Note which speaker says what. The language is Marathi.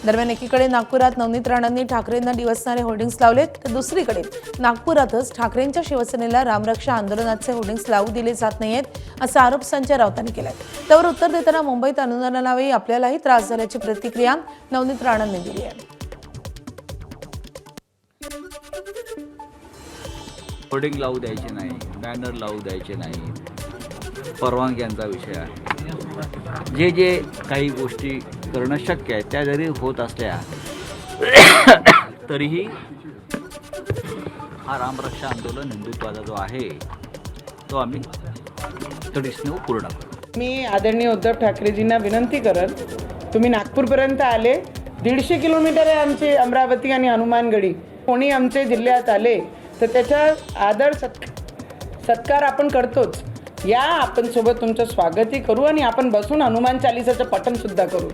Speaker 1: दरम्यान एकीकडे नागपुरात नवनीत राणांनी ठाकरेंना डिवचणारे होर्डिंग्स लावलेत, तर दुसरीकडे नागपुरातच ठाकरेंच्या शिवसेनेला रामरक्षा आंदोलनाचे होर्डिंग्स लावू दिले जात नाहीयेत असा आरोप संजय राऊतांनी केलाय। त्यावर उत्तर देताना मुंबईत आंदोलनावेळी आपल्यालाही त्रास झाल्याची प्रतिक्रिया नवनीत राणांनी दिली आहे।
Speaker 2: होर्डिंग लावू द्यायचे नाही, बॅनर लावू द्यायचे नाही, परवानग्यांचा विषय आहे। जे जे काही गोष्टी करणं शक्य आहे त्या जरी होत असल्या तरीही हा रामरक्षा आंदोलन हिंदुत्वाचा जो आहे तो आम्ही तडीसने पूर्ण करू।
Speaker 3: मी आदरणीय उद्धव ठाकरेजींना विनंती करत, तुम्ही नागपूरपर्यंत आले, 150 किलोमीटर आहे आमचे अमरावती आणि हनुमानगडी, कोणी आमचे जिल्ह्यात आले तर त्याचा आदर सत्कार आपण करतोच। या आपण सोबत तुमचं स्वागतही करू आणि आपण बसून हनुमान चालीसाचं पठण सुद्धा करू।